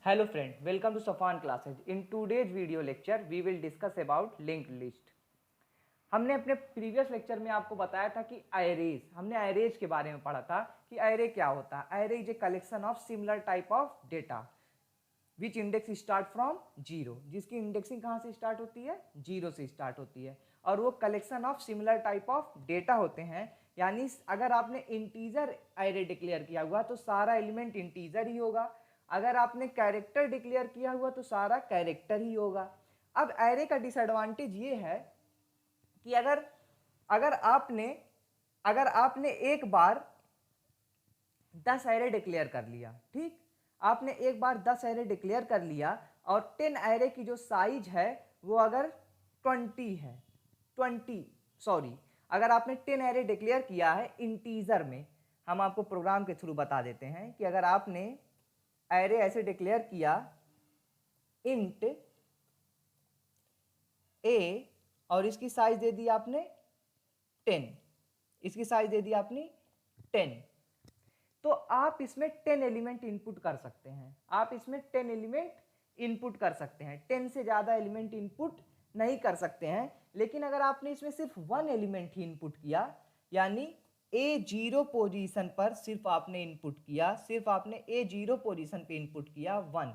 Hello friend, welcome to Safan classes. In today's video lecture, we will discuss about linked list. हमने अपने previous lecture में आपको बताया था कि हमने अरेज के बारे में पढ़ा था कि अरे क्या होता है। अरे is a collection of similar type of data which index start from zero, जिसकी इंडेक्सिंग कहाँ से स्टार्ट होती है, जीरो से स्टार्ट होती है। और वो collection of similar type of data होते हैं, यानी अगर आपने इंटीजर अरे डिक्लेयर किया हुआ तो सारा एलिमेंट इंटीजर ही होगा, अगर आपने कैरेक्टर डिक्लेयर किया हुआ तो सारा कैरेक्टर ही होगा। अब एरे का डिसएडवांटेज ये है कि अगर अगर आपने अगर आपने एक बार 10 एरे डिक्लेयर कर लिया, ठीक, आपने एक बार 10 एरे डिक्लेयर कर लिया और 10 एरे की जो साइज है वो अगर 20 है, अगर आपने 10 एरे डिक्लेयर किया है इंटीजर में, हम आपको प्रोग्राम के थ्रू बता देते हैं कि अगर आपने एरे ऐसे डिक्लेयर किया इंट ए और इसकी साइज दे दी आपने 10, इसकी साइज दे दी आपने 10, तो आप इसमें 10 एलिमेंट इनपुट कर सकते हैं। आप इसमें 10 एलिमेंट इनपुट कर सकते हैं, 10 से ज़्यादा एलिमेंट इनपुट नहीं कर सकते हैं। लेकिन अगर आपने इसमें सिर्फ 1 एलिमेंट ही इनपुट किया, यानी A0 पोजीशन पर सिर्फ आपने इनपुट किया, सिर्फ आपने A0 पोजीशन पे इनपुट किया 1,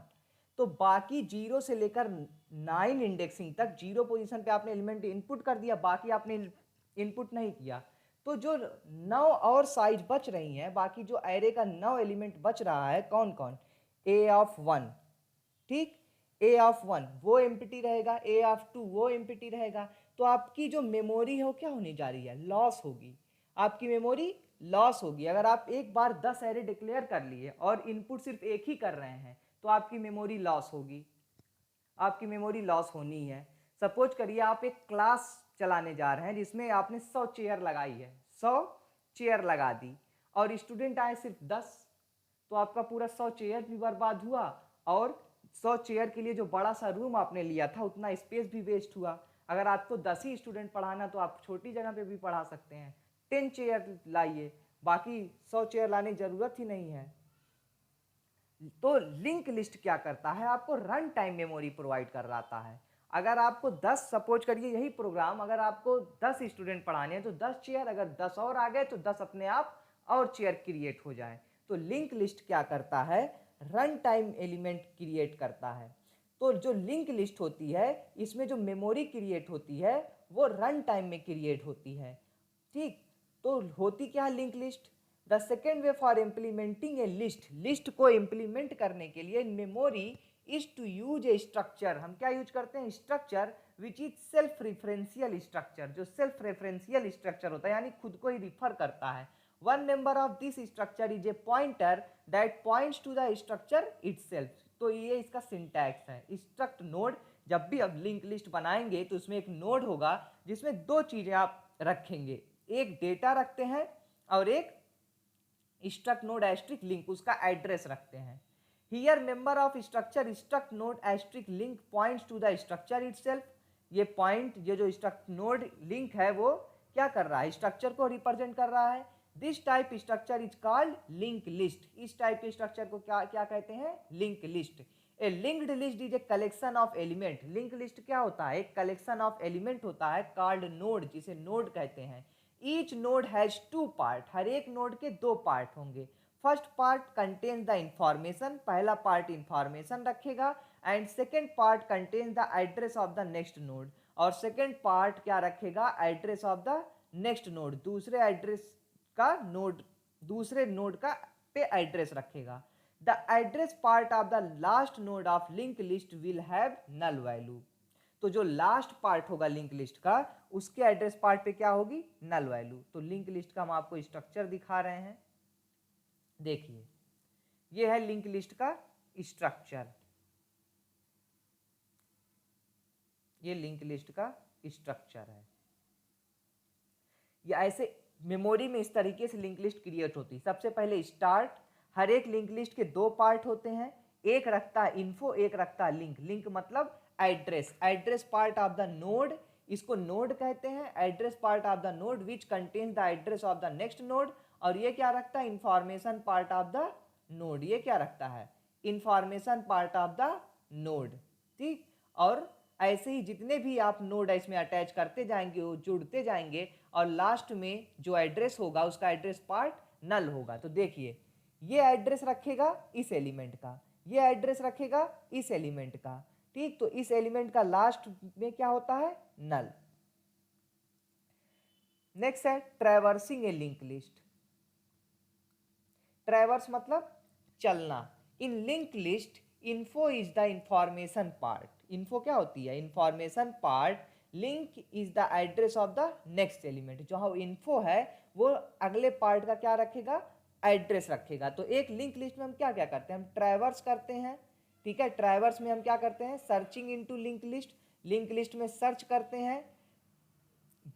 तो बाकी 0 से लेकर 9 इंडेक्सिंग तक 0 पोजीशन पे आपने एलिमेंट इनपुट कर दिया, बाकी आपने इनपुट नहीं किया, तो जो 9 और साइज बच रही हैं, बाकी जो एरे का 9 एलिमेंट बच रहा है, कौन कौन, A(1), ठीक, A(1) वो एम्प्टी रहेगा, A(2) वो एम्प्टी रहेगा। तो आपकी जो मेमोरी है वो क्या होने जा रही है, लॉस होगी, आपकी मेमोरी लॉस होगी। अगर आप एक बार 10 एरे डिक्लेयर कर लिए और इनपुट सिर्फ एक ही कर रहे हैं तो आपकी मेमोरी लॉस होगी, आपकी मेमोरी लॉस होनी है। सपोज करिए आप एक क्लास चलाने जा रहे हैं जिसमें आपने 100 चेयर लगाई है, 100 चेयर लगा दी और स्टूडेंट आए सिर्फ 10, तो आपका पूरा 100 चेयर भी बर्बाद हुआ और 100 चेयर के लिए जो बड़ा सा रूम आपने लिया था उतना स्पेस भी वेस्ट हुआ। अगर आपको 10 ही स्टूडेंट पढ़ाना तो आप छोटी जगह पे भी पढ़ा सकते हैं, 10 चेयर लाइए, बाकी 100 चेयर लाने की जरूरत ही नहीं है। तो लिंक लिस्ट क्या करता है, आपको रन टाइम मेमोरी प्रोवाइड कर रहा है। अगर आपको 10, सपोज करिए यही प्रोग्राम अगर आपको 10 स्टूडेंट पढ़ाने हैं तो 10 चेयर, अगर 10 और आ गए तो 10 अपने आप और चेयर क्रिएट हो जाए। तो लिंक लिस्ट क्या करता है, रन टाइम एलिमेंट क्रिएट करता है। तो जो लिंक लिस्ट होती है इसमें जो मेमोरी क्रिएट होती है वो रन टाइम में क्रिएट होती है, ठीक। तो होती क्या है link list, the second way for implementing a list, list को इम्प्लीमेंट करने के लिए memory is to use a structure, हम क्या यूज करते हैं, structure which is self referential structure, जो सेल्फ रेफरेंशियल स्ट्रक्चर होता है यानी खुद को ही रिफर करता है। One member of this structure is a pointer that points to the structure itself. तो ये इसका सिंटैक्स है, स्ट्रक्ट नोड। जब भी अब लिंक लिस्ट बनाएंगे तो उसमें एक नोड होगा जिसमें दो चीजें आप रखेंगे, एक डेटा रखते हैं और एक स्ट्रक्ट नोड एस्ट्रिक लिंक, उसका एड्रेस रखते हैं। Here member of structure struct node asterisk link points to the structure itself. ये पॉइंट, ये जो स्ट्रक्ट नोड लिंक है वो क्या कर रहा है, स्ट्रक्चर को रिप्रेजेंट कर रहा है। This type structure is called link list. इस टाइप के स्ट्रक्चर को क्या क्या कहते हैं, link list. A linked list is a collection of element. Link list क्या होता है, एक कलेक्शन ऑफ एलिमेंट होता है कॉल्ड नोड, जिसे नोड कहते हैं। ईच नोड हैज 2 पार्ट, हर एक नोड के 2 पार्ट होंगे। First part contains the information, पहला पार्ट इंफॉर्मेशन रखेगा, and second part contains the address of the next node, और सेकेंड पार्ट क्या रखेगा, address of the next node, दूसरे एड्रेस का नोड, दूसरे नोड का पे एड्रेस रखेगा। The address part of the last node of link list will have null value. तो जो लास्ट पार्ट होगा लिंक लिस्ट का उसके एड्रेस पार्ट पे क्या होगी, नल वैल्यू। तो लिंक लिस्ट का हम आपको स्ट्रक्चर दिखा रहे हैं, देखिए ये है लिंक लिस्ट का स्ट्रक्चर, ये लिंक लिस्ट का स्ट्रक्चर है। ये ऐसे मेमोरी में इस तरीके से लिंक लिस्ट क्रिएट होती है। सबसे पहले स्टार्ट, हर एक लिंक लिस्ट के 2 पार्ट होते हैं, एक रखता है इन्फो, एक रखता है लिंक। लिंक मतलब address, address part of the node, इसको नोड कहते हैं। Address part of the node which contains the address of the next node. और ये क्या रखता है, information part of the node, ये क्या रखता है, information part of the node. ठीक, और ऐसे ही जितने भी आप नोड इसमें अटैच करते जाएंगे वो जुड़ते जाएंगे और लास्ट में जो एड्रेस होगा उसका एड्रेस पार्ट नल होगा। तो देखिए ये एड्रेस रखेगा इस एलिमेंट का, ये एड्रेस रखेगा इस एलिमेंट का। ठीक, तो इस एलिमेंट का लास्ट में क्या होता है, नल। नेक्स्ट है traversing a link list. Traverse मतलब चलना। In link list info is the information part. Info क्या होती है, information part. Link is the address of the next element. जो इन्फो है वो अगले पार्ट का क्या रखेगा, एड्रेस रखेगा। तो एक लिंक लिस्ट में हम क्या क्या करते हैं, हम ट्रैवर्स करते हैं। ठीक है, ट्रैवर्स में हम क्या करते हैं, searching into link list. Link list में सर्च करते हैं,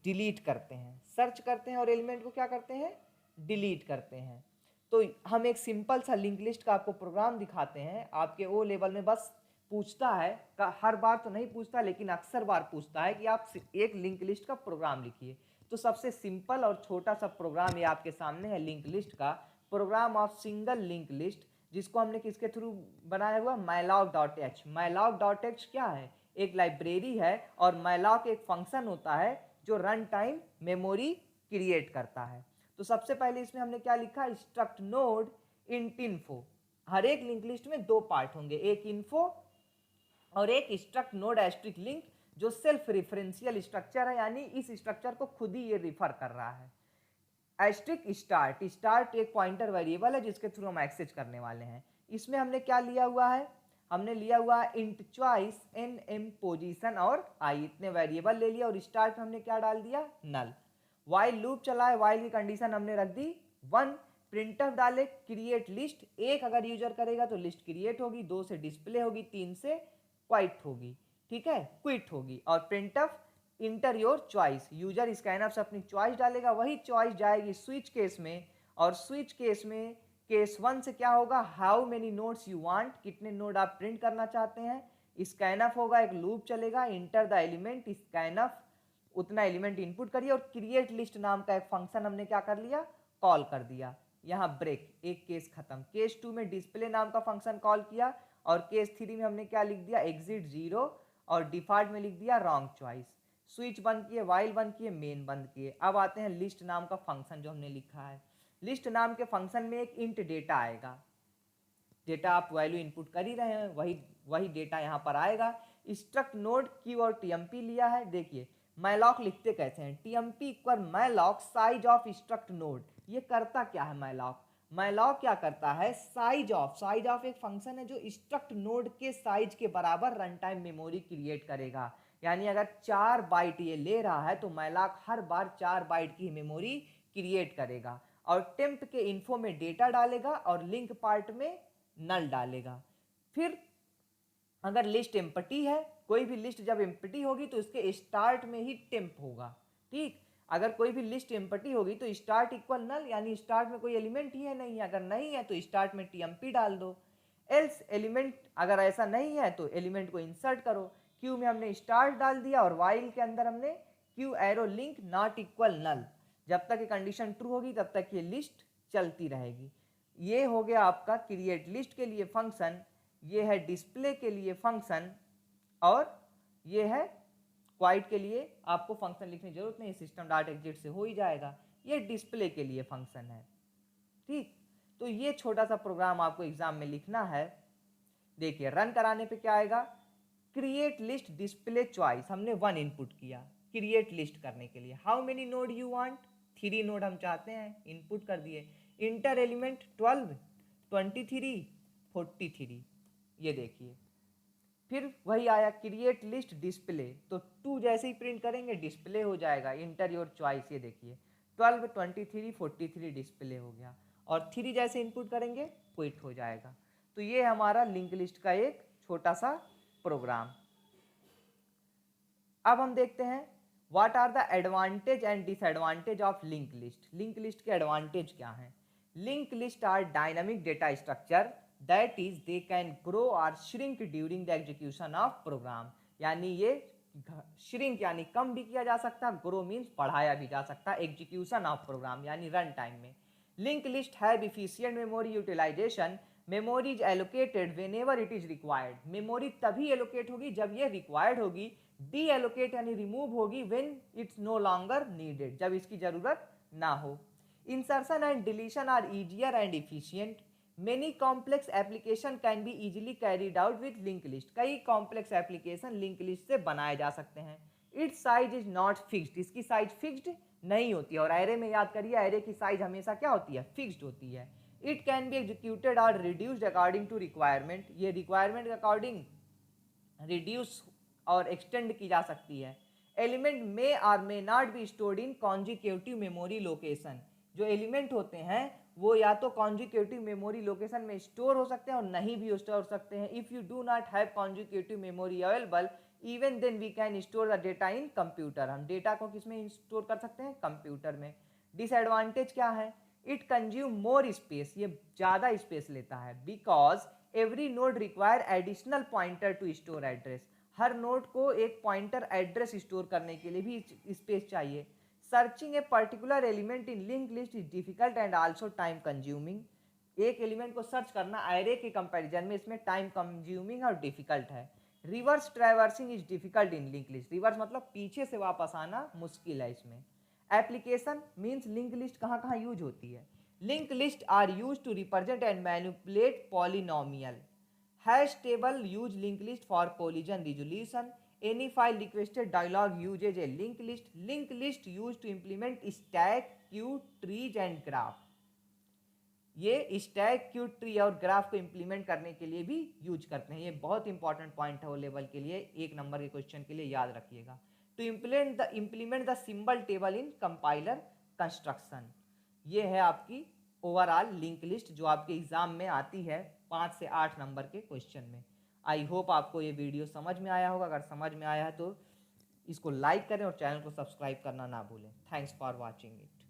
डिलीट करते हैं, सर्च करते हैं और एलिमेंट को क्या करते हैं, डिलीट करते हैं। तो हम एक सिंपल सा लिंक लिस्ट का आपको प्रोग्राम दिखाते हैं। आपके ओ लेवल में बस पूछता है, हर बार तो नहीं पूछता लेकिन अक्सर बार पूछता है कि आप एक लिंक लिस्ट का प्रोग्राम लिखिए। तो सबसे सिंपल और छोटा सा प्रोग्राम ये आपके सामने है, लिंक लिस्ट का program of single link list, जिसको हमने किसके थ्रू बनाया हुआ, malloc.h। malloc.h क्या है, एक लाइब्रेरी है और malloc एक फंक्शन होता है जो रन टाइम मेमोरी क्रिएट करता है। तो सबसे पहले इसमें हमने क्या लिखा, स्ट्रक्ट नोड इंट इन्फो। हर एक लिंक लिस्ट में दो पार्ट होंगे, एक इन्फो और एक स्ट्रक्ट नोड एस्ट्रिक लिंक, जो सेल्फ रेफरेंशियल स्ट्रक्चर है, यानी इस स्ट्रक्चर को खुद ही ये रिफर कर रहा है। एस्ट्रिक स्टार्ट, स्टार्ट एक पॉइंटर वेरिएबल है जिसके थ्रू हम एक्सेस करने वाले हैं। इसमें हमने क्या लिया हुआ है, हमने लिया हुआ है int choice, n m position और आई, इतने वेरिएबल ले लिया और स्टार्ट में हमने क्या डाल दिया, नल। वाइल लूप चला है, वाइल की कंडीशन हमने रख दी 1। प्रिंटफ डाले क्रिएट लिस्ट, एक अगर यूजर करेगा तो लिस्ट क्रिएट होगी, 2 से डिस्प्ले होगी, 3 से क्वाइट होगी। ठीक है, क्विट होगी। और printf inter your choice, user scanner से अपनी चॉइस डालेगा, वही चॉइस जाएगी स्विच केस में, और स्विच केस में केस 1 से क्या होगा, how many nodes you want, कितने नोड आप प्रिंट करना चाहते हैं। स्कैनफ होगा, एक लूप चलेगा, इंटर द एलिमेंट स्कैनफ, उतना एलिमेंट इनपुट करिए और क्रिएट लिस्ट नाम का एक फंक्शन हमने क्या कर लिया, कॉल कर दिया। यहाँ ब्रेक, एक केस खत्म। केस 2 में डिस्प्ले नाम का फंक्शन कॉल किया और केस 3 में हमने क्या लिख दिया, एग्जिट 0 और डिफॉल्ट में लिख दिया रॉन्ग चॉइस। स्विच बंद किए, वाइल बंद किए, मेन बंद किए। अब आते हैं लिस्ट नाम का फंक्शन जो हमने लिखा है। लिस्ट नाम के फंक्शन में एक इंट डेटा आएगा, डेटा आप वैल्यू इनपुट कर ही रहे हैं, वही डेटा यहाँ पर आएगा। स्ट्रक्ट नोड की और टीएमपी लिया है। देखिए मैलॉक लिखते कैसे हैं, TMP equal malloc size of struct node. ये करता क्या है मैलॉक, मैलॉक क्या करता है, साइज ऑफ एक फंक्शन है जो स्ट्रक्ट नोड के साइज के बराबर रन टाइम मेमोरी क्रिएट करेगा। यानी अगर 4 बाइट ये ले रहा है तो मैलॉक हर बार 4 बाइट की मेमोरी क्रिएट करेगा और टेम्प के इन्फो में डेटा डालेगा और लिंक पार्ट में नल डालेगा। फिर अगर लिस्ट एम्प्टी है, कोई भी लिस्ट जब एम्प्टी होगी तो इसके स्टार्ट में ही टेम्प होगा। ठीक, अगर कोई भी लिस्ट एम्प्टी होगी तो स्टार्ट इक्वल नल, यानी स्टार्ट में कोई एलिमेंट ही है नहीं, अगर नहीं है तो स्टार्ट में टीएमपी डाल दो। एल्स एलिमेंट, अगर ऐसा नहीं है तो एलिमेंट को इंसर्ट करो। क्यू में हमने स्टार्ट डाल दिया और वाइल के अंदर हमने Q arrow link not equal null. जब तक ये कंडीशन ट्रू होगी तब तक ये लिस्ट चलती रहेगी। ये हो गया आपका क्रिएट लिस्ट के लिए फंक्शन, ये है डिस्प्ले के लिए फंक्शन और ये है क्वाइट के लिए आपको फंक्शन लिखने की जरूरत नहीं, सिस्टम डॉट एग्जिट से हो ही जाएगा। ये डिस्प्ले के लिए फंक्शन है। ठीक, तो ये छोटा सा प्रोग्राम आपको एग्जाम में लिखना है। देखिए रन कराने पे क्या आएगा, क्रिएट लिस्ट डिस्प्ले चॉइस, हमने 1 इनपुट किया क्रिएट लिस्ट करने के लिए। How many node you want, 3 node हम चाहते हैं, इनपुट कर दिए। इंटर एलिमेंट 12, 23, 43, ये देखिए। फिर वही आया क्रिएट लिस्ट डिस्प्ले, तो 2 जैसे ही प्रिंट करेंगे डिस्प्ले हो जाएगा, इंटर योर चॉइस, ये देखिए 12, 23, 43 डिस्प्ले हो गया और 3 जैसे इनपुट करेंगे क्विट हो जाएगा। तो ये हमारा लिंक लिस्ट का एक छोटा सा प्रोग्राम। अब हम देखते हैं what are the advantage and disadvantage of link list. Link list के एडवांटेज क्या हैं, link list are dynamic data structure, that is they can grow और shrink during the execution of program. यानी ये श्रिंक यानी कम भी किया जा सकता है, ग्रो मीन्स बढ़ाया भी जा सकता है एग्जीक्यूशन ऑफ प्रोग्राम यानी रन टाइम में। Link list have efficient memory utilization memory is allocated whenever it is required, memory तभी एलोकेट होगी जब ये रिक्वायर्ड होगी, डी एलोकेट यानी रिमूव होगी when it's no longer needed, जब इसकी जरूरत ना हो। Insertion and deletion are easier and efficient, many complex application can be easily carried out with link list, कई कॉम्प्लेक्स एप्लीकेशन लिंक लिस्ट से बनाए जा सकते हैं। It's size is not fixed, इसकी साइज फिक्स्ड नहीं होती है, और एरे में याद करिए एरे की साइज हमेशा क्या होती है, फिक्स्ड होती है। इट कैन बी एग्जीक्यूटेड और रिड्यूस्ड अकॉर्डिंग टू रिक्वायरमेंट, ये रिक्वायरमेंट के अकॉर्डिंग रिड्यूस और एक्सटेंड की जा सकती है। एलिमेंट मे और may not be stored in consecutive memory location, जो एलिमेंट होते हैं वो या तो कॉन्जिक्यूटिव मेमोरी लोकेशन में स्टोर हो सकते हैं और नहीं भी स्टोर हो सकते हैं। If you do not have contiguous memory available even then we can store the data in computer, हम डेटा को किस में स्टोर कर सकते हैं, कंप्यूटर में। डिसएडवांटेज क्या है, इट कंज्यूम मोर स्पेस, ये ज़्यादा स्पेस लेता है, because every node require additional pointer to store address, हर नोड को एक पॉइंटर एड्रेस स्टोर करने के लिए भी स्पेस चाहिए। Searching a particular element in link list is difficult and also time consuming, एक एलिमेंट को सर्च करना एरे के कंपैरिजन में इसमें टाइम कंज्यूमिंग और डिफिकल्ट है। Reverse traversing is difficult in link list, reverse मतलब पीछे से वापस आना मुश्किल है इसमें। एप्लीकेशन मीन्स लिंक लिस्ट कहाँ कहाँ यूज होती है, link list are used to represent and manipulate polynomial, hash table use link list for collision resolution, any file requested dialog uses a link list used to implement stack queue trees and graph, ये stack queue tree और graph को implement करने के लिए भी use करते हैं, ये बहुत इंपॉर्टेंट पॉइंट है ओ लेवल के लिए, एक नंबर के क्वेश्चन के लिए याद रखिएगा। To implement the symbol table in compiler construction, ये है आपकी ओवरऑल लिंक लिस्ट जो आपके एग्जाम में आती है 5 से 8 नंबर के क्वेश्चन में। आई होप आपको ये वीडियो समझ में आया होगा, अगर समझ में आया है तो इसको लाइक करें और चैनल को सब्सक्राइब करना ना भूलें। Thanks for watching it.